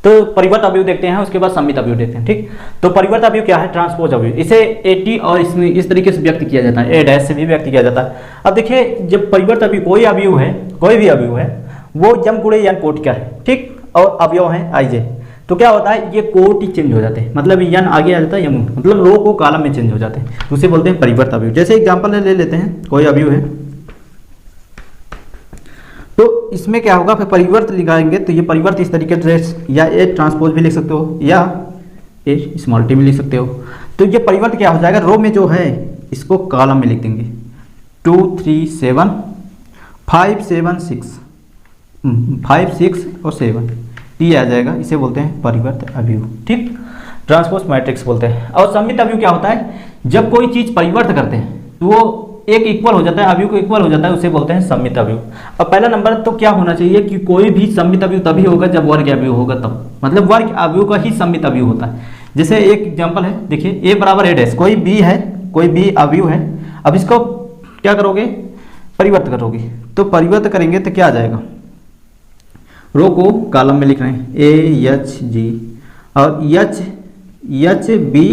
तो परिवर्त अवयव देखते हैं, उसके बाद सम्मित अवयव देखते हैं। ठीक, तो परिवर्त अवयव क्या है? ट्रांसपोज अवयव। इसे एटी और इसमें इस तरीके से व्यक्त किया जाता है, ए डैश से भी व्यक्त किया जाता है। अब देखिए, जब परिवर्त अवयव कोई अवयव है, कोई भी अवयव है, वो यम गुणे यन कोटि का है। ठीक, और अवयव है आई जे, तो क्या होता है, ये कोटि चेंज हो जाते हैं, मतलब यन आगे आ जाता है, यम मतलब रो को कॉलम में चेंज हो जाते हैं, तो उसे बोलते हैं परिवर्त अवयव। जैसे एग्जांपल ले लेते हैं, कोई अवयव है, तो इसमें क्या होगा, फिर परिवर्त लिखाएंगे तो ये परिवर्त इस तरीके से, या ए ट्रांसपोज भी लिख सकते हो या ए स्मॉल टी भी लिख सकते हो। तो ये परिवर्त क्या हो जाएगा, रो में जो है इसको कॉलम में लिख देंगे, 2 3 7 5 7 6 5 6 और 7 ये आ जाएगा, इसे बोलते हैं परिवर्त अवयव। ठीक, ट्रांसपोज मैट्रिक्स बोलते हैं। और सम्मित अवयव क्या होता है, जब कोई चीज परिवर्त करते हैं तो वो एक इक्वल हो जाता है, अवयव को इक्वल हो जाता है, उसे बोलते हैं सम्मित अवयव। अब पहला नंबर तो क्या होना चाहिए कि कोई भी सम्मित अवयव तभी होगा जब वर्ग अवयव होगा तब, मतलब वर्ग अवयव का ही सम्मित अवयव होता है। जैसे एक एग्जांपल है, देखिए ए बराबर ए डैश, कोई बी है, कोई बी अवयव है, अब इसको क्या करोगे, परिवर्त करोगे, तो परिवर्त करेंगे तो क्या आ जाएगा, रो को कॉलम में लिख रहे हैं, ए एच जी और H B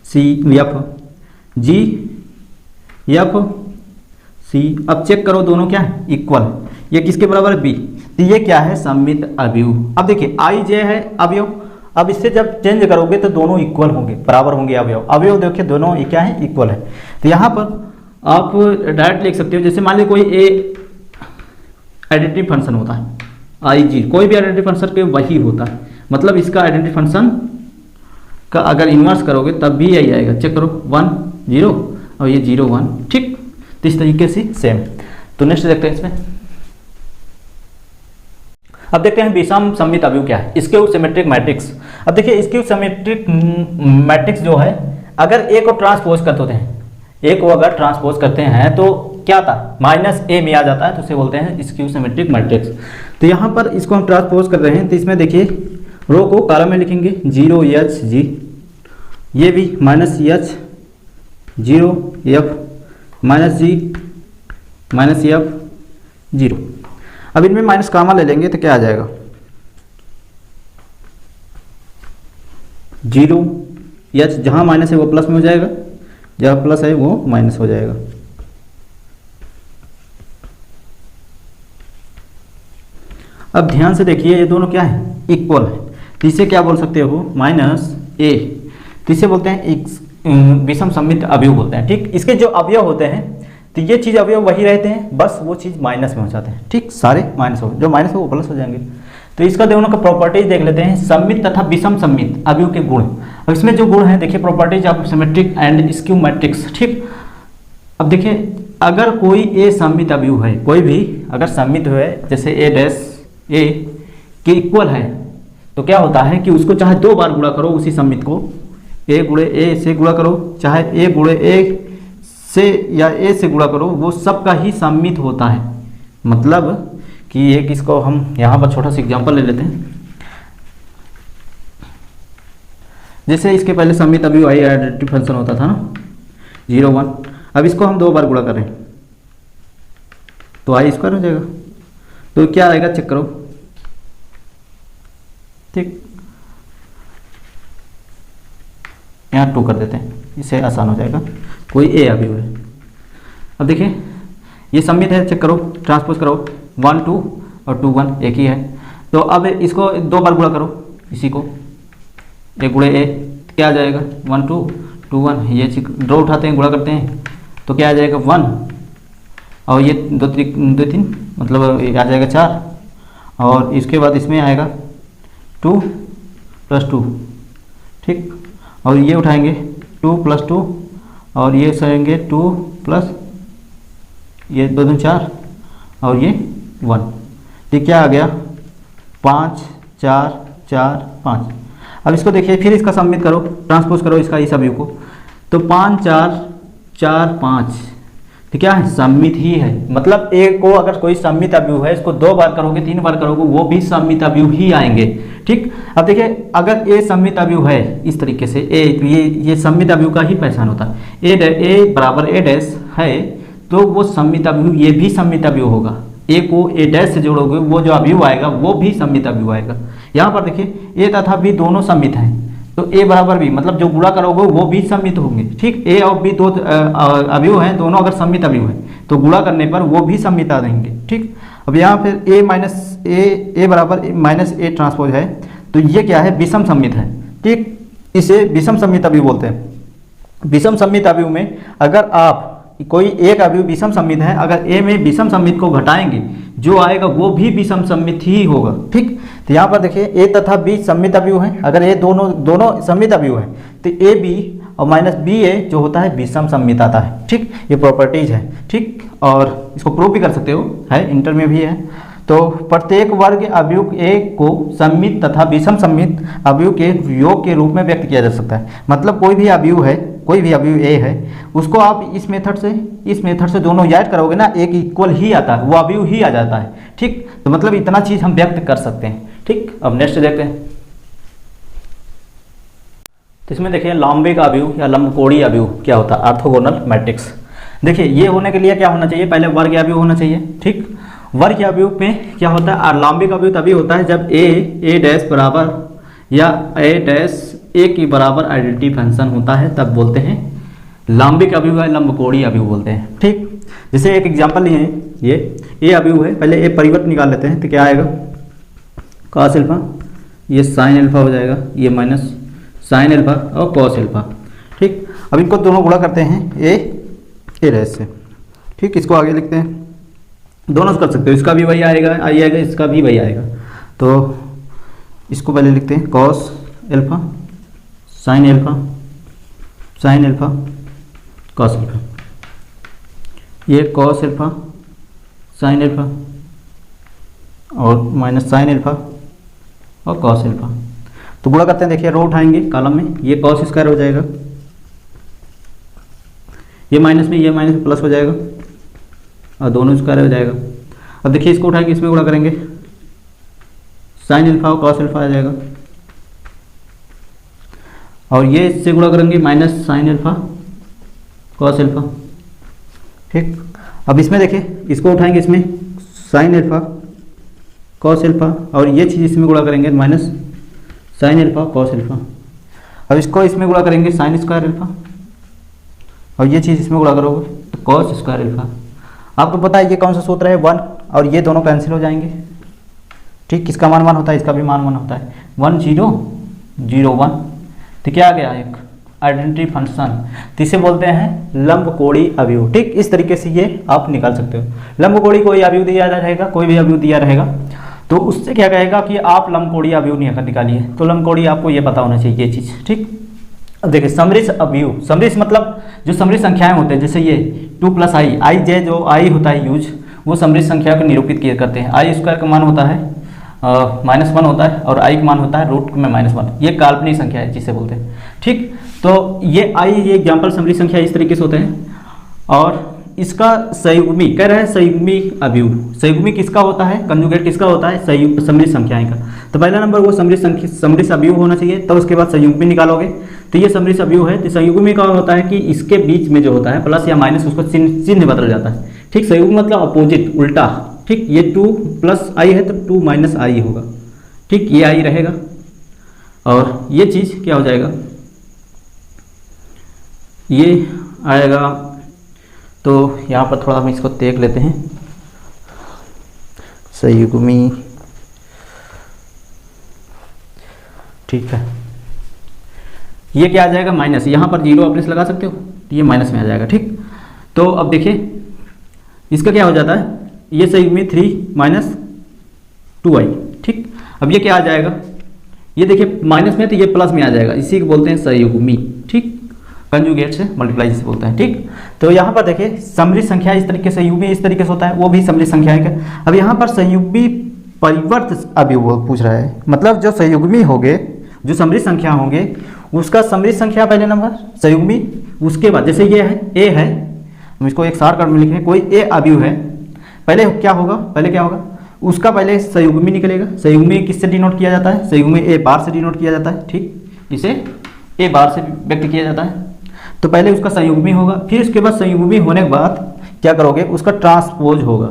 C F G F C. अब चेक करो दोनों क्या है, इक्वल, ये किसके बराबर है, बी, तो ये क्या है, सम्मित अवयव। अब देखिए आई जे है अवयव, अब इससे जब चेंज करोगे तो दोनों इक्वल होंगे, बराबर होंगे अवयव। अवयव देखिए दोनों ये क्या है, इक्वल है। तो यहाँ पर आप डायरेक्ट लिख सकते हो, जैसे मान लीजिए कोई ए आइडेंटिटी फंक्शन होता है, आई जी, कोई भी आइडेंटिटी फंक्शन के वही होता है, मतलब इसका आइडेंटिटी फंक्शन का अगर इन्वर्स करोगे तब भी यही आएगा। चेक करो, 1 0 और ये 0 1। ठीक, तो इस तरीके से सेम। तो नेक्स्ट देखते हैं इसमें, अब देखते हैं विषम सम्मित अवयव क्या है, स्क्यू सिमेट्रिक मैट्रिक्स। अब देखिए स्क्यू सिमेट्रिक मैट्रिक्स जो है, अगर ए को ट्रांसपोज करते हैं, ए को अगर ट्रांसपोज करते हैं तो क्या था, माइनस ए में आ जाता है, तो उसे बोलते हैं स्क्यू सिमेट्रिक मैट्रिक्स। तो यहाँ पर इसको हम ट्रांसपोज कर रहे हैं, तो इसमें देखिए रो को कॉलम में लिखेंगे, 0 एच जी, ये भी माइनस एच 0 एफ माइनस जी माइनस एफ 0। अब इनमें माइनस कामा ले लेंगे तो क्या आ जाएगा, 0 एच, जहाँ माइनस है वो प्लस में हो जाएगा, जहाँ प्लस है वो माइनस हो जाएगा। अब ध्यान से देखिए, ये दोनों क्या है, इक्वल है, तो इसे क्या बोल सकते हो, माइनस ए, तो इसे बोलते हैं विषम सम्मित अवयव बोलते हैं। ठीक, इसके जो अवयव होते हैं तो ये चीज़ अवयव वही रहते हैं, बस वो चीज़ माइनस में हो जाते हैं। ठीक, सारे माइनस हो, जो माइनस हो वो प्लस हो जाएंगे। तो इसका दोनों का प्रॉपर्टीज देख लेते हैं, सम्मित तथा विषम सम्मित अवयव के गुण। अब इसमें जो गुण है देखिए, properties of symmetric and skew matrix. ठीक, अब देखिए अगर कोई ए सम्मित अवयव है, कोई भी अगर सम्मित है, जैसे ए डैश ए के इक्वल है, तो क्या होता है कि उसको चाहे 2 बार गुणा करो, उसी सम्मित को ए गुणे ए से गुणा करो, चाहे ए गुणे ए से या ए से गुणा करो, वो सबका ही सम्मित होता है। मतलब कि एक इसको हम यहाँ पर छोटा सा एग्जांपल ले लेते हैं, जैसे इसके पहले सम्मित अवयव आई आइडेंटिटी फंक्शन होता था ना, 0 1, अब इसको हम 2 बार गुणा कर रहे हैं तो आई स्क्वायर हो जाएगा, तो क्या आएगा, चेक करो। ठीक, यहाँ 2 कर देते हैं, इससे आसान हो जाएगा, कोई ए अवयव है। अब देखिए ये सम्मित है, चेक करो, ट्रांसपोज करो, 1 2 और 2 1 एक ही है। तो अब इसको 2 बार गुणा करो, इसी को ए गुणे ए, क्या आ जाएगा, 1 2 2 1, ये ड्रॉ उठाते हैं, गुणा करते हैं, तो क्या आ जाएगा 1, और ये 2 3 मतलब आ जाएगा 4, और इसके बाद इसमें आएगा 2 + 2। ठीक, और ये उठाएंगे 2 + 2, और ये सहेंगे 2 प्लस ये 2 2 4 और ये 1, ठीक, क्या आ गया 5 4 4 5। अब इसको देखिए, फिर इसका सम्मित करो, ट्रांसपोज करो इसका इस अवयव को, तो 5 4 4 5, तो क्या है, सम्मित ही है। मतलब ए को अगर कोई सम्मित अवयव है, इसको 2 बार करोगे 3 बार करोगे, वो भी सम्मित अवयव ही आएंगे। ठीक, अब देखिए अगर ए सम्मित अवयव है इस तरीके से ए, तो ये सम्मित अवयव का ही पहचान होता है। ए बराबर ए डैश है तो वो सम्मित अवयव, ये भी सम्मित अवयव होगा। ए को ए डैश से जोड़ोगे, वो जो अवयव आएगा वो भी सम्मित अवयव आएगा। यहाँ पर देखिए ए तथा बी दोनों सममित हैं, तो ए बराबर बी, मतलब जो गुणा करोगे वो भी सममित होंगे। ठीक, ए और बी दो अवयव हैं, दोनों अगर सममित अवयव हैं तो गुणा करने पर वो भी सममित आ जाएंगे। ठीक, अब यहाँ फिर ए माइनस ए बराबर माइनस ए ट्रांसपोज है, तो ये क्या है, विषम सममित है। ठीक, इसे विषम सममित अवयव बोलते हैं। विषम सममित अवयव में अगर आप कोई एक अवयव विषम सममित है, अगर ए में विषम सममित को घटाएंगे जो आएगा वो भी विषम सममित ही होगा। ठीक, तो यहाँ पर देखिए ए तथा बी सममित अवयव हैं, अगर ये दोनों सममित अवयव हैं तो ए बी और माइनस बी ए जो होता है विषम सममित आता है। ठीक, ये प्रॉपर्टीज है। ठीक, और इसको प्रूव भी कर सकते हो, है इंटर में भी है। तो प्रत्येक वर्ग अवयव ए को सममित तथा विषम सममित अवयव के योग के रूप में व्यक्त किया जा सकता है। मतलब कोई भी अवयव है, कोई भी अवयव ए है, उसको आप इस मेथड से दोनों ऐड करोगे ना, एक इक्वल ही आता है, वो अवयव ही आ जाता है। ठीक, तो मतलब इतना चीज हम व्यक्त कर सकते हैं। ठीक, अब नेक्स्ट देखते हैं। तो इसमें देखिए लंबिक अवयव या लंबकोणीय अवयव क्या होता है, ऑर्थोगोनल मैट्रिक्स। देखिए ये होने के लिए क्या होना चाहिए, पहले वर्ग अवयव होना चाहिए। ठीक, वर्ग अवयव में क्या होता है, लंबिक अवयव तभी होता है जब ए डैश बराबर या ए डैश ए की बराबर आइडेंटिटी फंक्शन होता है, तब बोलते हैं लंबिक अवयव या लंबकोणीय अवयव बोलते हैं। ठीक, जैसे एक एग्जांपल लिए हैं, ये ए अवयव है, पहले ए परिवर्त निकाल लेते हैं, तो क्या आएगा, कॉस अल्फा, ये साइन अल्फा हो जाएगा, ये माइनस साइन अल्फा और कॉस अल्फा। ठीक, अब इनको दोनों गुणा करते हैं ए डैश से। ठीक, इसको आगे लिखते हैं, दोनों कर सकते हो, इसका भी वही आएगा, इसका भी वही आएगा। तो इसको पहले लिखते हैं cos alpha sine alpha cos alpha, ये कॉस अल्फा साइन अल्फा और माइनस साइन अल्फा और कॉस अल्फा। तो गुणा करते हैं, देखिए रो उठाएंगे कॉलम में, ये कॉस स्क्वायर हो जाएगा, ये माइनस में ये माइनस प्लस हो जाएगा और दोनों स्क्वायर हो जाएगा। अब देखिए इसको उठाएंगे, इसमें गुणा करेंगे, साइन अल्फा और कॉस अल्फा आ जाएगा, और ये इससे गुणा करेंगे minus sine alpha cos alpha. ठीक, अब इसमें देखिए इसको उठाएंगे, इसमें साइन अल्फा कॉस अल्फा, और ये चीज़ इसमें गुणा करेंगे minus sine alpha cos alpha. अब इसको इसमें गुणा करेंगे साइन स्क्वायर अल्फा, और ये चीज़ इसमें गुणा करोगे तो कॉस स्क्वायर अल्फा। आपको पता है ये कौन सा सूत्र है, 1, और ये दोनों कैंसिल हो जाएंगे। ठीक, किसका मान 1 होता है, इसका भी मान 1 होता है, 1 0 0 1, तो क्या आ गया, एक आइडेंटिटी फंक्शन। तो इसे बोलते हैं लंबकोणीय अवयव। ठीक, इस तरीके से ये आप निकाल सकते हो। लंबकोणीय कोई अवयव दिया रहेगा, कोई भी अवयव दिया रहेगा, तो उससे क्या कहेगा कि आप लंबकोणीय अवयव निकालिए। तो लंबकोणीय आपको ये पता होना चाहिए ये चीज़। ठीक, अब देखिए समृद्ध अवयव, समृद्ध मतलब जो समृद्ध संख्याएं होते हैं, जैसे ये 2 + i j जो i होता है यूज, वो समृद्ध संख्या को निरूपित किया करते हैं। आई स्क्वायर का मान होता है -1 होता है, और i का मान होता है रूट में -1, ये काल्पनिक संख्या है जिसे बोलते हैं। ठीक, तो ये i ये एग्जाम्पल समृद्ध संख्या इस तरीके से होते हैं, और इसका संयुग्मी कह रहे हैं, संयुग्मी अवयव, संयुग्मी किसका होता है, कंजुगेट किसका होता है, समृद्ध संख्याएं का। तो पहला नंबर वो समृद्ध अवयव होना चाहिए, तब उसके बाद संयुग्मी निकालोगे तो ये समृद्ध अवयव है। तो संयुग्मी का होता है कि इसके बीच में जो होता है प्लस या माइनस, उसको चिन्ह बदल जाता है। ठीक, संयुग्मी मतलब अपोजिट, उल्टा। ठीक, ये 2 + i है तो 2 - i होगा। ठीक, ये i रहेगा, और ये चीज़ क्या हो जाएगा, ये आएगा। तो यहाँ पर थोड़ा हम इसको देख लेते हैं, संयुग्मी। ठीक है, ये क्या आ जाएगा, माइनस, यहाँ पर 0 आप लगा सकते हो, तो ये माइनस में आ जाएगा। ठीक, तो अब देखिए इसका क्या हो जाता है, ये संयुग्मी 3 - 2i। ठीक, अब ये क्या आ जाएगा, ये देखिए माइनस में, तो ये प्लस में आ जाएगा, इसी को बोलते हैं संयुग्मी। ठीक, कंजुगेट से मल्टीप्लाई जिसे बोलते हैं। ठीक, तो यहाँ पर देखिए समृद्ध संख्या इस तरीके से, संयुग्मी इस तरीके से होता है, वो भी समृद्ध संख्याएं का। अब यहाँ पर संयुग्मी परिवर्त अवयव पूछ रहा है, मतलब जो संयुग्मी होंगे, जो समृद्ध संख्या होंगे, उसका समृद्ध संख्या पहले नंबर संयुग्मी, उसके बाद जैसे ये है ए है, हम इसको एक सार कर्म में लिख रहे हैं, कोई ए अवयव है, पहले क्या होगा, उसका पहले संयुग्मी निकलेगा। संयुग्मी किससे डिनोट किया जाता है, संयुग्मी ए बार से डिनोट किया जाता है। ठीक, इसे ए बार से व्यक्त किया जाता है। तो पहले उसका संयुग्मी होगा, फिर उसके बाद संयुग्मी होने के बाद क्या करोगे, उसका ट्रांसपोज होगा।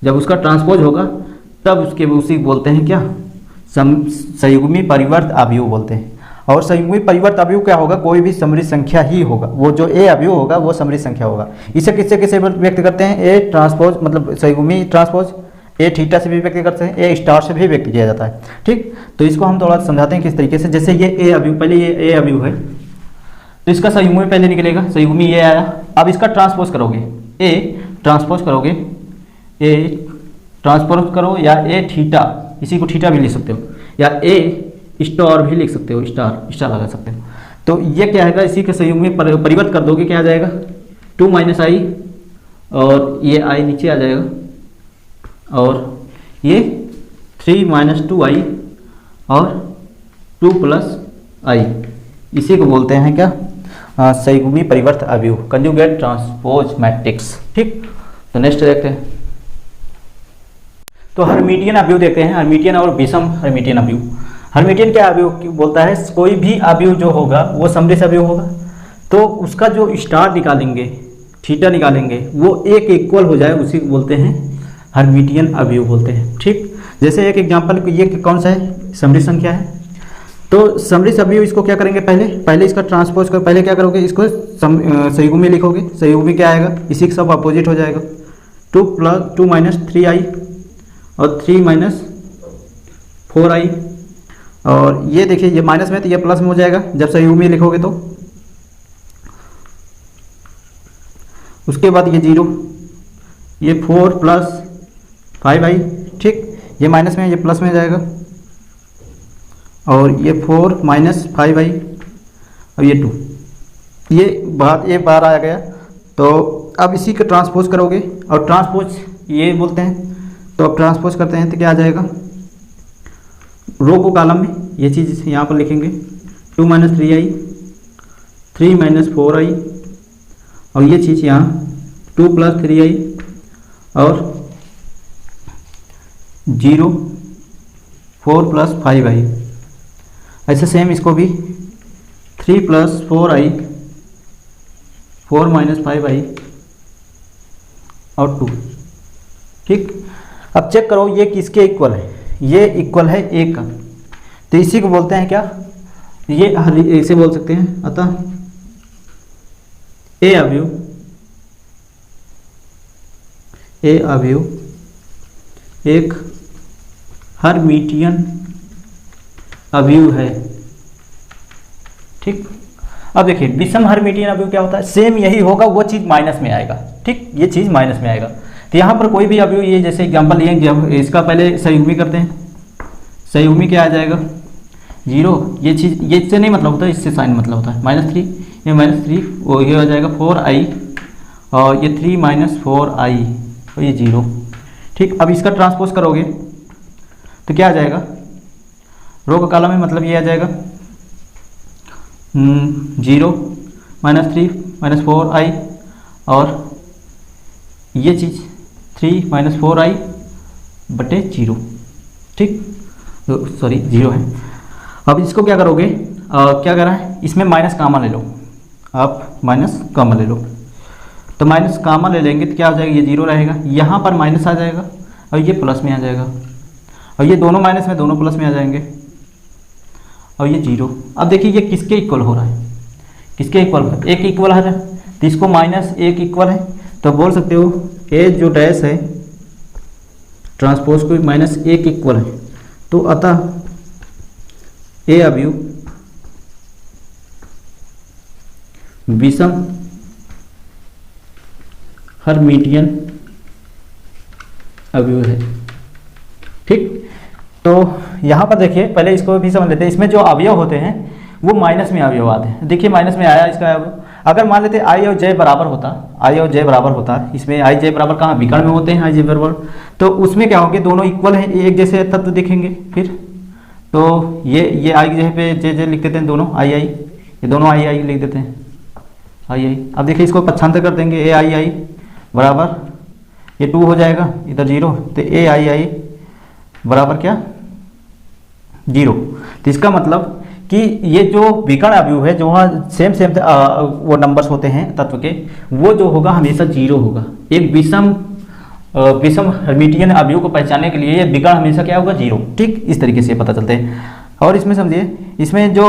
जब उसका ट्रांसपोज होगा तब उसी बोलते हैं क्या, संयुग्मी परिवर्त अवयव बोलते हैं। और संयुग्मी परिवर्त अवयव क्या होगा, कोई भी समृद्ध संख्या ही होगा, वो जो ए अवयव होगा वो समृद्ध संख्या होगा। इसे किससे किससे व्यक्त करते हैं, ए ट्रांसपोज मतलब संयुग्मी ट्रांसपोज ए थीटा से भी व्यक्त करते हैं, ए स्टार से भी व्यक्त किया जाता है। ठीक, तो इसको हम थोड़ा समझाते हैं किस तरीके से। जैसे ये ए अवयव, पहले ये ए अवयव है तो इसका संयुग्मी पहले निकलेगा, संयुग्मी ये आया। अब इसका ट्रांसपोज करोगे, ए ट्रांसपोज करोगे, ए ट्रांसपोज करो या ए थीटा, इसी को थीटा भी लिख सकते हो, या ए स्टार भी लिख सकते हो, स्टार स्टार लगा सकते हो। तो ये क्या है, इसी के संयुग्मी परिवर्त कर दोगे, क्या आ जाएगा 2 माइनस आई, और ये आई नीचे आ जाएगा, और ये 3 माइनस 2i और 2 प्लस आई, इसी को बोलते हैं क्या, संयुग्मी परिवर्त अवयव, कंजुगेट ट्रांसपोज मैट्रिक्स। ठीक, तो नेक्स्ट देखते हैं। तो हर्मिटियन अवयव देखते हैं, हर्मिटियन और विषम हर्मिटियन अवयव। हर्मिटियन क्या अवयव बोलता है, कोई भी अवयव जो होगा वो समृद्ध अवयव होगा, तो उसका जो स्टार निकालेंगे, थीटा निकालेंगे, वो एक इक्वल हो जाए, उसी को बोलते हैं हर्मिटियन अवयव बोलते हैं। ठीक, जैसे एक एग्जांपल, ये कौन सा है, समृद्ध संख्या है, तो समृद्ध अवयव इसको क्या करेंगे, पहले इसका ट्रांसपोज कर, पहले क्या करोगे, इसको संयुग्मी लिखोगे, संयुग्मी क्या आएगा, इसी का सब अपोजिट हो जाएगा, 2 माइनस 3i और 3 माइनस 4i, और ये देखिए ये माइनस में तो ये प्लस में हो जाएगा जब संयुग्मी लिखोगे तो। उसके बाद ये 0, ये 4 प्लस 5i, ठीक, ये माइनस में ये प्लस में जाएगा, और ये 4 माइनस 5i और ये 2, ये बार आ गया। तो अब इसी का ट्रांसपोज करोगे, और ट्रांसपोज ये बोलते हैं, तो अब ट्रांसपोज करते हैं तो क्या आ जाएगा, रो को कॉलम में ये चीज़ यहाँ पर लिखेंगे, 2 माइनस 3i, 3 माइनस 4i, और ये चीज़ यहाँ 2 प्लस 3i और 0 4 प्लस 5i। ऐसे सेम इसको भी 3 प्लस 4i, 4 माइनस 5i और 2। ठीक, अब चेक करो ये किसके इक्वल है, ये इक्वल है ए का, तो इसी को बोलते हैं क्या, ये इसे बोल सकते हैं। अतः ए अवयव एक हर्मिटियन अवयव है। ठीक, अब देखिए विषम हर्मिटियन अवयव क्या होता है, सेम यही होगा, वो चीज़ माइनस में आएगा। ठीक, ये चीज़ माइनस में आएगा। तो यहाँ पर कोई भी अवयव, ये जैसे एग्जांपल लिए, जब इसका पहले संयुग्मी करते हैं, संयुग्मी क्या आ जाएगा 0, ये चीज़, ये इससे नहीं मतलब होता, इससे साइन मतलब होता है, -3, ये -3, वो ये हो जाएगा 4i, और ये 3 माइनस 4i, तो ये 0। ठीक, अब इसका ट्रांसपोज करोगे तो क्या आ जाएगा, रो का कॉलम में मतलब ये आ जाएगा 0 -3 माइनस 4i, और ये चीज़ 3 माइनस 4i बटे 0। ठीक, तो सॉरी 0 है। अब इसको क्या करोगे, क्या करा है, इसमें माइनस कामा ले लो, आप माइनस कामा ले लो, तो माइनस कामा ले लेंगे तो क्या हो जाएगा, ये 0 रहेगा, यहाँ पर माइनस आ जाएगा और ये प्लस में आ जाएगा, और ये दोनों माइनस में दोनों प्लस में आ जाएंगे, और ये 0। अब देखिए ये किसके इक्वल हो रहा है, किसके इक्वल है, एक इक्वल है, तो इसको -1 इक्वल है, तो बोल सकते हो ए जो डैश है ट्रांसपोज को -1 इक्वल है, तो अतः ए अवयव विषम हर्मिटियन अवयव है। ठीक, तो यहाँ पर देखिए पहले इसको भी समझ लेते हैं, इसमें जो अवयव होते हैं वो माइनस में अवयव आते हैं। देखिए माइनस में आया इसका अवयव, अगर मान लेते आई और जे बराबर होता, आई और जे बराबर होता, इसमें आई जे बराबर कहाँ विकर्ण में होते हैं, आई जे बराबर, तो उसमें क्या होंगे, दोनों इक्वल हैं, एक जैसे तत्व दिखेंगे। फिर तो ये आई की जगह पे जे लिख देते हैं, दोनों आई, ये दोनों आई लिख देते हैं, आई। अब देखिए इसको पक्षांतर कर देंगे, ए आई बराबर ये 2 हो जाएगा, इधर 0, तो ए आई बराबर क्या 0। तो इसका मतलब कि ये जो विकर्ण अवयव है, जो वहाँ सेम वो नंबर्स होते हैं तत्व के, वो जो होगा हमेशा 0 होगा। एक विषम विषम हर्मिटियन अवयव को पहचानने के लिए ये विकर्ण हमेशा क्या होगा, 0। ठीक, इस तरीके से पता चलते हैं। और इसमें समझिए, इसमें जो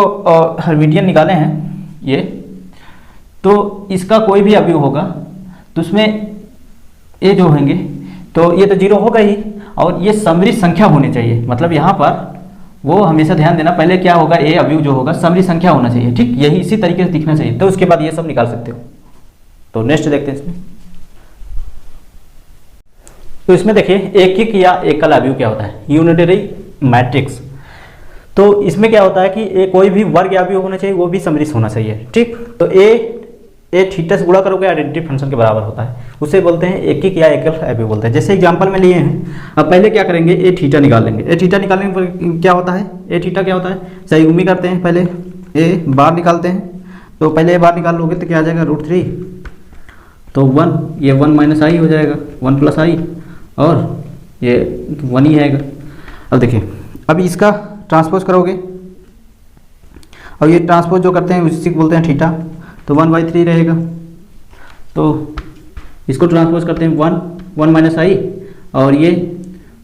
हर्मिटियन निकाले हैं ये, तो इसका कोई भी अवयव होगा तो उसमें ये जो होंगे तो ये तो 0 होगा ही, और ये समरी संख्या होनी चाहिए। मतलब यहाँ पर वो हमेशा ध्यान देना, पहले क्या होगा, ए अवयव जो होगा समरी संख्या होना चाहिए। ठीक, यही इसी तरीके से दिखना चाहिए, तो उसके बाद ये सब निकाल सकते हो। तो नेक्स्ट देखते हैं इसमें। तो इसमें देखिए एक या एकल अवयव क्या होता है, यूनिटरी मैट्रिक्स। तो इसमें क्या होता है कि कोई भी वर्ग अवयव होना चाहिए, वो भी समरिस होना चाहिए। ठीक, तो ए थीटा से गुणा करोगे आइडेंटिटी फंक्शन के बराबर होता है, उसे बोलते हैं एक या एकल अवयव बोलते हैं। जैसे एग्जांपल में लिए हैं, अब पहले क्या करेंगे, ए थीटा निकाल लेंगे। ए थीटा निकालने पर क्या होता है, ए थीटा क्या होता है, संयुग्मी करते हैं। पहले ए बार निकालते हैं, तो पहले ए बार निकाल लोगे तो क्या आ जाएगा, √3, तो 1, ये 1 माइनस आई हो जाएगा, 1 प्लस आई, और ये 1 ही आएगा। अब देखिए, अब इसका ट्रांसपोज करोगे, और ये ट्रांसपोज जो करते हैं उसी को बोलते हैं थीटा, तो 1/3 रहेगा। तो इसको ट्रांसपोज करते हैं 1 माइनस आई, और ये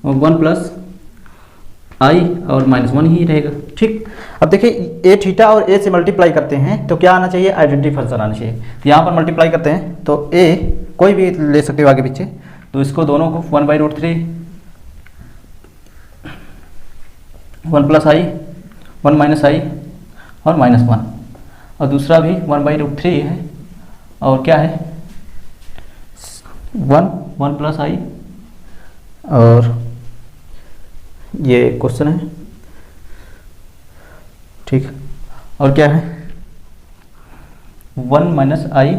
1 प्लस आई और -1 ही रहेगा। ठीक, अब देखिए ए थीटा और ए से मल्टीप्लाई करते हैं तो क्या आना चाहिए, आइडेंटिटी फंक्शन आना चाहिए। तो यहाँ पर मल्टीप्लाई करते हैं तो ए कोई भी ले सकते हो आगे पीछे, तो इसको दोनों को 1/√3, 1 प्लस आई, 1 माइनस आई और -1, और दूसरा भी 1/√3 है, और क्या है 1 प्लस आई, और ये क्वेश्चन है। ठीक, और क्या है 1 माइनस आई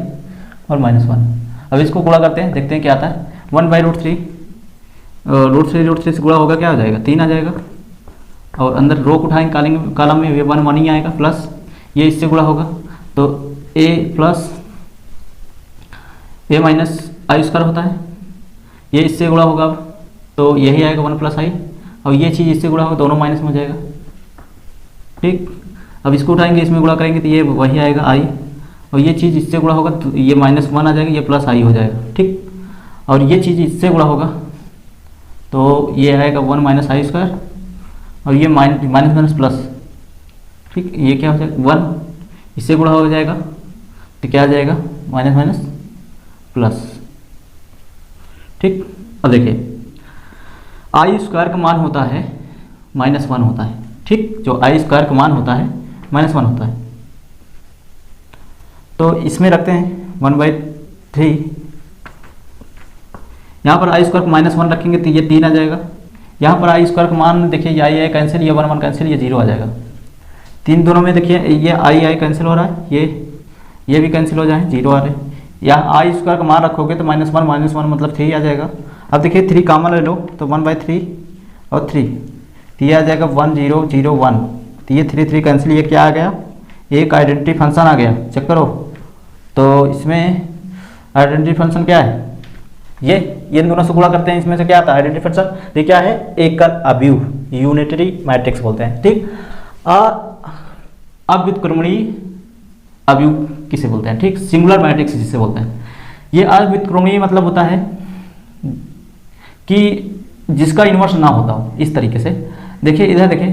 और -1। अब इसको गुणा करते हैं, देखते हैं क्या आता है। 1/√3, √3 से गुणा होगा, क्या आ जाएगा, 3 आ जाएगा, और अंदर रो को उठाएंगे, कॉलम में 1 ही आएगा, प्लस ये इससे गुणा होगा तो a plus a minus I square होता है, ये इससे गुणा होगा तो यही आएगा 1 प्लस आई, और ये चीज़ इससे गुणा होगा, दोनों माइनस में हो जाएगा। ठीक, अब इसको उठाएंगे, इसमें गुणा करेंगे तो ये वही आएगा आई, और ये चीज़ इससे गुणा होगा तो ये -1 आ जाएगा, ये प्लस आई हो जाएगा। ठीक, और ये चीज़ इससे गुणा होगा तो ये आएगा 1 माइनस आई स्क्वायर, और ये माइनस प्लस। ठीक, ये क्या हो जाएगा, 1 इससे गुणा हो जाएगा तो क्या आ जाएगा, माइनस प्लस। ठीक, अब देखिए आई स्क्वायर का मान होता है -1 होता है। ठीक, जो आई स्क्वायर का मान होता है -1 होता है, तो इसमें रखते हैं 1/3, यहाँ पर आई स्क्वायर का -1 रखेंगे तो ये 3 आ जाएगा। यहाँ पर आई स्क्वायर का मान देखिए, ये आई कैंसिल, ये 1 कैंसिल, ये 0 आ जाएगा। 3 दोनों में देखिए ये आई कैंसिल हो रहा है, ये भी कैंसिल हो जाए, 0 आ रहे हैं। यहाँ आई स्क्वायर का मान रखोगे तो -1 मतलब 3 आ जाएगा। अब देखिए 3 कॉमन ले लो तो 1/3 और 3, तो ये आ जाएगा 1 0 0 1, तो ये 3 कैंसिल, ये क्या आ गया, एक आइडेंटिटी फंक्शन आ गया। चेक करो, तो इसमें आइडेंटिटी फंक्शन क्या है, ये इन दोनों से गुणा करते हैं, इसमें से क्या आता है आइडेंटिटी फंक्शन, ये क्या है, एकल अवयव, यूनिटरी मैट्रिक्स बोलते हैं। ठीक, अव्युत्क्रमणीय अवयव किसे बोलते हैं, ठीक, सिंगुलर मैट्रिक्स जिसे बोलते हैं। ये अव्युत्क्रमणीय मतलब होता है कि जिसका इन्वर्स ना होता हो। इस तरीके से देखिए, इधर देखिए,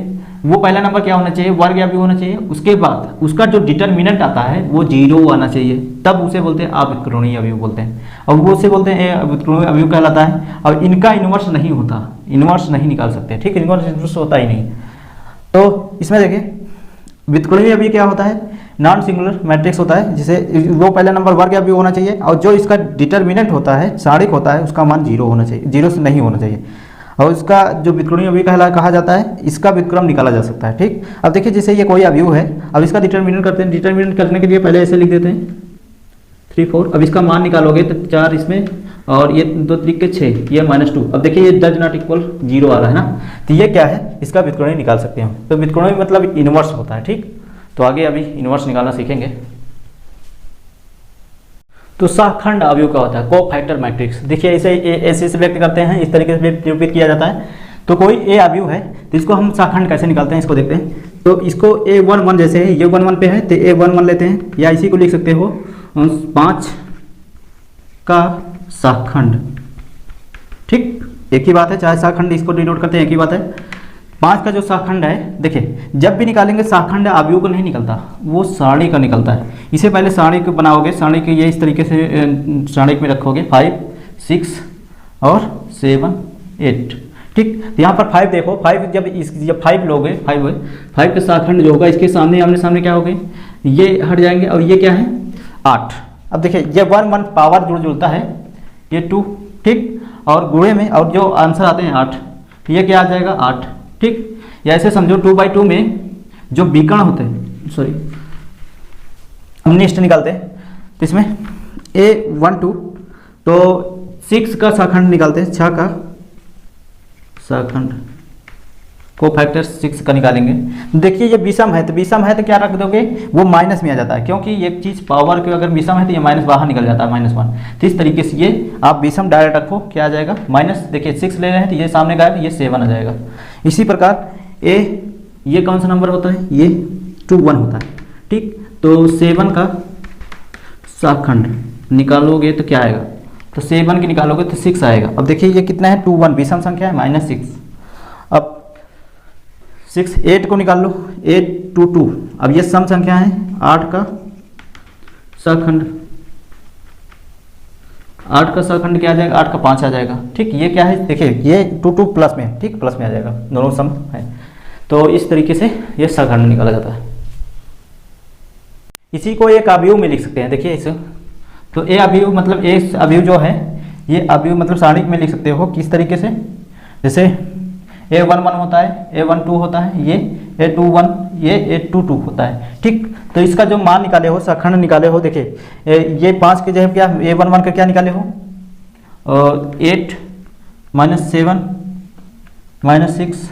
वो पहला नंबर क्या होना चाहिए, वर्ग अवयव होना चाहिए, उसके बाद उसका जो डिटरमिनेंट आता है वो 0 आना चाहिए, तब उसे बोलते हैं अव्युत्क्रमणीय अवयव बोलते हैं, और वो उसे बोलते हैं अव्युत्क्रमणीय अवयव कहलाता है। और इनका इन्वर्स नहीं होता, इन्वर्स नहीं निकाल सकते। ठीक, इन्वर्स होता ही नहीं। तो इसमें देखिए व्युत्क्रमणीय अवयव क्या होता है, नॉन सिंगुलर मैट्रिक्स होता है, जिसे वो पहला नंबर वर्ग अवयव होना चाहिए, और जो इसका डिटरमिनेंट होता है, सारणिक होता है, उसका मान 0 होना चाहिए, 0 से नहीं होना चाहिए, और इसका जो व्युत्क्रमणीय अवयव कहा जाता है, इसका व्युत्क्रम निकाला जा सकता है। ठीक, अब देखिए जैसे ये कोई अवयव है, अब इसका डिटरमिनेंट करते हैं, डिटरमिनेंट करने के लिए पहले ऐसे लिख देते हैं 3 4, अब इसका मान निकालोगे तो 4 इसमें, और ये 2 3 6, ये -2। अब देखिए ये डज नॉट इक्वल 0 आ रहा है ना, तो ये क्या है, इसका व्युत्क्रमणीय निकाल सकते हैं। तो व्युत्क्रमणीय मतलब इन्वर्स होता है। ठीक, तो आगे अभी इन्वर्स निकालना सीखेंगे। तो सहखंड अवयव क्या होता है, कोफैक्टर मैट्रिक्स। देखिए ऐसे से व्यक्त करते हैं, इस तरीके से निरूपित किया जाता है। तो कोई ए अवयव है तो इसको हम सहखंड कैसे निकालते हैं, इसको देखते हैं। तो इसको A11 जैसे है, ये 1 पे है तो A11 लेते हैं, या इसी को लिख सकते हो 5 का सहखंड। ठीक, एक ही बात है, चाहे शाखंड इसको डिनोट करते हैं एक ही बात है। 5 का जो शाखंड है देखिए, जब भी निकालेंगे शाखंड अवयव को नहीं निकलता, वो सारणी का निकलता है। इसे पहले सारणी को बनाओगे, सारणी के ये इस तरीके से सारणी में रखोगे 5 6 और 7 8। ठीक, तो यहाँ पर 5 देखो, 5 जब 5 लोगे 5 का शाखंड जो होगा इसके सामने आमने सामने क्या हो गए, ये हट जाएंगे और ये क्या है 8। अब देखिए ये 1 पावर जुड़ता है, ये 2, ठीक, और गुणे में और जो आंसर आते हैं 8, तो ये क्या आ जाएगा 8। ठीक, या ऐसे समझो 2/2 में जो विकर्ण होते हैं, सॉरी हम निष्ठ निकालते हैं, तो इसमें A12 तो 6 का शाखंड निकालते हैं, 6 का शाखंड को फैक्टर 6 का निकालेंगे। देखिए ये विषम है, तो विषम है तो क्या रख दोगे, वो माइनस में आ जाता है, क्योंकि एक चीज़ पावर के अगर विषम है तो ये माइनस बाहर निकल जाता है -1। तो इस तरीके से ये आप विषम डायरेक्ट रखो, क्या आ जाएगा माइनस, देखिए 6 ले रहे हैं तो ये सामने का है, ये 7 आ जाएगा। इसी प्रकार ये कौन सा नंबर होता है, ये 21 होता है। ठीक, तो 7 का शाखंड निकालोगे तो क्या आएगा, तो 7 की निकालोगे तो 6 आएगा। अब देखिए ये कितना है 21, विषम संख्या है -6। अब 6 8 को निकाल लो, 8 2 2। अब ये सम संख्या है, 8 का शाखंड, 8 का शाखंड क्या आ जाएगा, 8 का 5 आ जाएगा। ठीक, ये क्या है देखिए ये 2 2 प्लस में, ठीक प्लस में आ जाएगा, दोनों सम है। तो इस तरीके से ये शाखंड निकाला जाता है। इसी को एक अवयव में लिख सकते हैं, देखिए इसे, तो ए अवयव मतलब ए अवयव जो है, ये अवयव मतलब सारणिक में लिख सकते हो किस तरीके से, जैसे A11 होता है, A12 होता है, ये A21, ये A22 होता है। ठीक, तो इसका जो मान निकाले हो, शाखंड निकाले हो, देखिए ये 5 के जगह क्या A11 का क्या निकाले हो, 8 -7 -6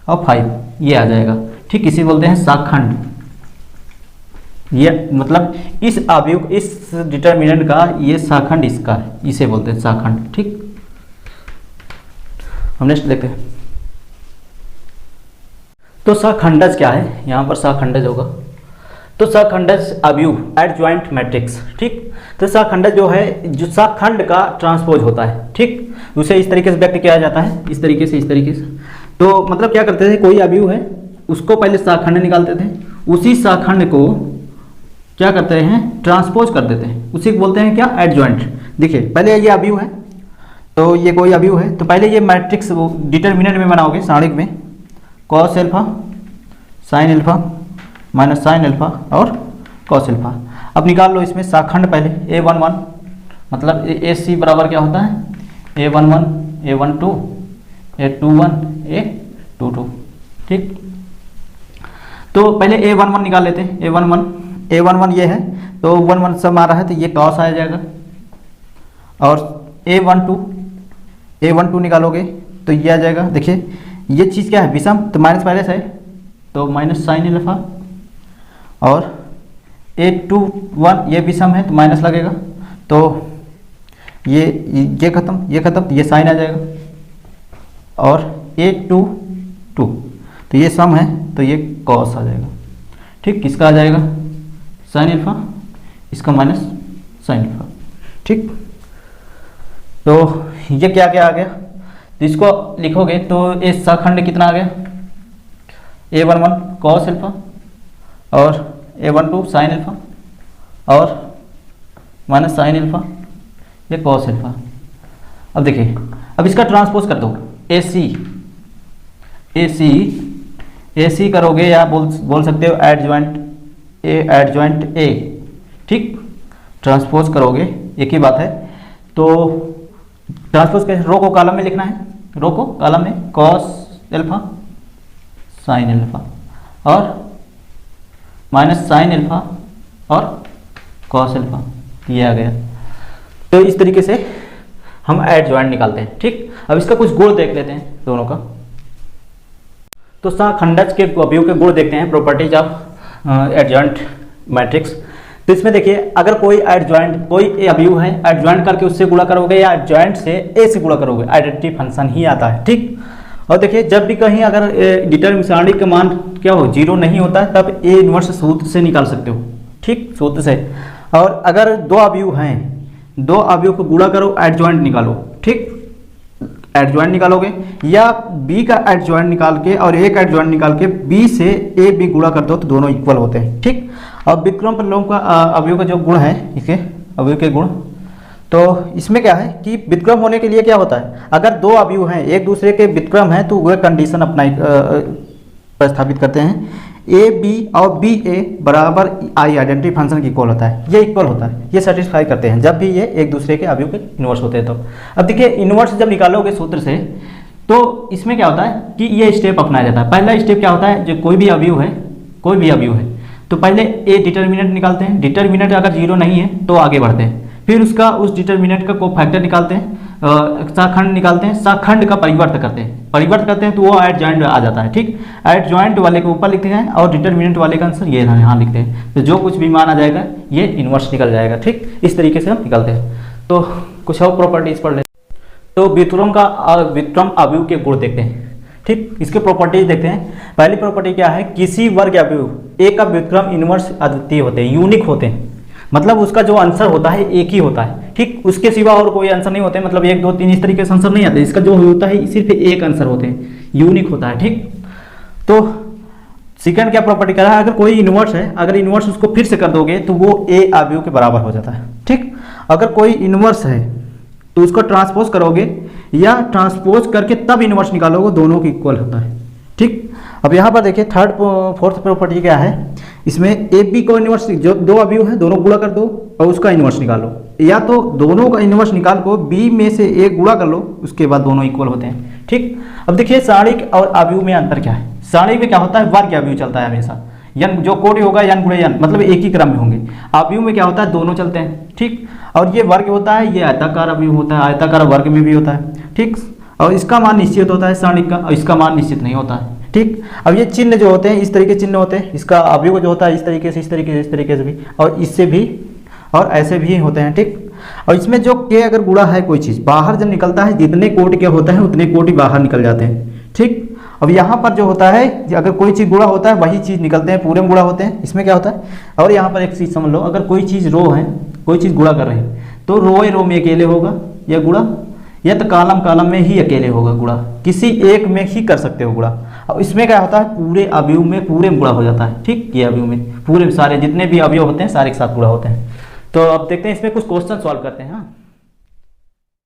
और 5, ये आ जाएगा। ठीक, इसे बोलते हैं शाखंड। ये मतलब इस अवयव, इस डिटर्मिनेंट का ये शाखंड इसका है, इसे बोलते हैं शाखंड। ठीक, हम नेक्स्ट देखते हैं। तो शाखंडज क्या है, यहाँ पर शाखंडज होगा, तो शाखंडज अवयव एडजॉइंट मैट्रिक्स। ठीक, तो शाखंडज जो है, जो शाखंड का ट्रांसपोज होता है। ठीक, उसे इस तरीके से व्यक्त किया जाता है, इस तरीके से, इस तरीके से। तो मतलब क्या करते थे, कोई अवयव है उसको पहले शाखंड निकालते थे, उसी शाखंड को क्या करते हैं, ट्रांसपोज कर देते हैं, उसी को बोलते हैं क्या, एडजॉइंट। देखिए पहले ये अवयव है, तो ये कोई अवयव है, तो पहले ये मैट्रिक्स डिटर्मिनेंट में बनाओगे सारणिक में, cos alpha sine alpha minus sine alpha और कॉस एल्फा। अब निकाल लो इसमें शाखंड पहले, A11 मतलब AC बराबर क्या होता है, A11 A12 A21 A22। ठीक, तो पहले A11 निकाल लेते हैं, A11 ये है, तो 1 सब आ रहा है तो ये कॉस आ जाएगा, और A12 निकालोगे तो ये आ जाएगा। देखिए ये चीज़ क्या है, विषम, तो माइनस पहले से है, तो माइनस साइन एल्फा, और A21 ये विषम है तो माइनस लगेगा, तो ये खत्म, ये खत्म, तो ये साइन आ जाएगा, और A22 तो ये सम है तो ये कॉस आ जाएगा। ठीक, किसका आ जाएगा, साइन एल्फा, इसका माइनस साइन एल्फा। ठीक, तो ये क्या क्या आ गया, तो इसको लिखोगे तो ये शाखंड कितना आ गया, A11 कॉस एल्फा और A12 साइन एल्फा और माइनस साइन एल्फा, ये कॉस एल्फा। अब देखिए, अब इसका ट्रांसपोज कर दो, AC करोगे, या बोल सकते हो एडजॉइंट ए। ठीक, ट्रांसपोज करोगे, एक ही बात है। तो ट्रांसपोज कैसे, रो को कॉलम में लिखना है, रो को कॉलम में, कॉस एल्फा साइन एल्फा और माइनस साइन एल्फा और कॉस एल्फा, ये आ गया। तो इस तरीके से हम एडजॉइंट निकालते हैं। ठीक, अब इसका कुछ गुण देख लेते हैं दोनों का। तो शाखंडज के अवयव के गुण देखते हैं, प्रॉपर्टीज ऑफ एडजॉइंट मैट्रिक्स। तो इसमें देखिए, अगर कोई एडजॉइंट, कोई अवयव है, एडजॉइंट करके उससे गुणा करोगे या एडजॉइंट से ए से गुणा करोगे, आइडेंटिटी फंक्शन ही आता है। ठीक, और देखिए जब भी कहीं अगर डिटरमिनेंट सारणी का मान क्या हो, 0 नहीं होता है, तब ए इनवर्स सूत्र से निकाल सकते हो। ठीक, सूत्र से। और अगर दो अवयव हैं, दो अवयव को गुणा करो, एडजॉइंट निकालो। ठीक, एडजॉइंट निकालोगे, या बी का एडजॉइंट निकाल के और ए का एडजॉइंट निकाल के बी से ए बी गुणा कर दो तो दोनों इक्वल होते हैं। ठीक, अब व्युत्क्रम प्रलोभ का अवयव का जो गुण है, इसके अवयव के गुण, तो इसमें क्या है कि व्युत्क्रम होने के लिए क्या होता है, अगर दो अवयव हैं एक दूसरे के व्युत्क्रम हैं तो वह कंडीशन अपना प्रस्थापित करते हैं, ए बी और बी ए बराबर आई आइडेंटिटी फंक्शन की इक्वल होता है, ये इक्वल होता है, ये सेटिस्फाई करते हैं जब भी ये एक दूसरे के अवयव के इन्वर्स होते हैं। तो अब देखिए इन्वर्स जब निकालोगे सूत्र से तो इसमें क्या होता है कि ये स्टेप अपनाया जाता है। पहला स्टेप क्या होता है, जो कोई भी अवयव है तो पहले ए डिटर्मिनेंट निकालते हैं, डिटर्मिनेंट अगर जीरो नहीं है तो आगे बढ़ते हैं, फिर उसका उस डिटर्मिनेंट का कोफैक्टर निकालते हैं, शाखंड निकालते हैं, शाखंड का परिवर्त करते हैं तो वो एडजॉइंट आ जाता है। ठीक, एडजॉइंट वाले के ऊपर लिखते हैं और डिटर्मिनेंट वाले का आंसर ये यहाँ लिखते हैं, तो जो कुछ भी मान आ जाएगा ये इन्वर्स निकल जाएगा। ठीक, इस तरीके से हम निकलते हैं। तो कुछ और प्रॉपर्टीज पढ़ लेते हैं। तो व्युत्क्रम अवयव के गुण देखते हैं। ठीक, इसके प्रॉपर्टीज देखते हैं। पहली प्रॉपर्टी क्या है, किसी वर्ग अवयव ए का व्युत्क्रम इन्वर्स अद्वितीय होते हैं, यूनिक होते हैं, मतलब उसका जो आंसर होता है एक ही होता है। ठीक, उसके सिवा और कोई आंसर नहीं होते, मतलब 1 2 3 इस तरीके से आंसर नहीं आते, इसका जो होता है सिर्फ एक आंसर होते हैं, यूनिक होता है। ठीक, तो सेकंड क्या प्रॉपर्टी कह रहा है, अगर कोई इन्वर्स है, अगर इन्वर्स उसको फिर से कर दोगे तो वो ए अवयव के बराबर हो जाता है। ठीक, अगर कोई इन्वर्स है तो उसको ट्रांसपोज करोगे या ट्रांसपोज करके तब इन्वर्स निकालोगे, दोनों की इक्वल होता है। ठीक, अब यहाँ पर देखिए फोर्थ प्रॉपर्टी क्या है, इसमें ए बी को इन्वर्स, जो दो अवयव है दोनों गुणा कर दो और उसका इन्वर्स निकालो, या तो दोनों का इन्वर्स निकाल को बी में से एक गुणा कर लो, उसके बाद दोनों इक्वल होते हैं। ठीक, अब देखिए सारणिक और अवयव में अंतर क्या है। सारणिक में क्या होता है, वर्ग अवयव चलता है हमेशा, यन जो कोटि होगा यन गुणे यन, मतलब एक ही क्रम में होंगे। अवयव में क्या होता है, दोनों चलते हैं। ठीक, और ये वर्ग होता है, ये आयताकार अवयव होता है, आयताकार वर्ग में भी होता है। ठीक, और इसका मान निश्चित होता है सारणिक का, और इसका मान निश्चित नहीं होता है। ठीक, अब ये चिन्ह जो होते हैं इस तरीके चिन्ह होते हैं, इसका अवयव जो होता है इस तरीके से, इस तरीके से, इस तरीके से भी, और इससे भी और ऐसे भी होते हैं। ठीक, और इसमें जो के अगर गुणा है कोई चीज़ बाहर जब निकलता है, जितने कोटि के होते हैं उतने कोटि बाहर निकल जाते हैं। ठीक, अब यहाँ पर जो होता है अगर कोई चीज़ गुणा होता है वही चीज़ निकलते हैं, पूरे में गुणा होते हैं। इसमें क्या होता है, और यहाँ पर एक चीज़ समझ लो, अगर कोई चीज़ रो है, कोई चीज़ गुणा कर रहे हैं तो रो में अकेले होगा या गुणा, या तो कॉलम में ही अकेले होगा गुणा, किसी एक में ही कर सकते हो गुणा। अब इसमें क्या होता है, पूरे अवयव में पूरे में गुणा हो जाता है। ठीक, ये अवयव में पूरे सारे जितने भी अवयव होते हैं सारे के साथ गुणा होते हैं। तो अब देखते हैं इसमें कुछ क्वेश्चन सॉल्व करते हैं। हाँ,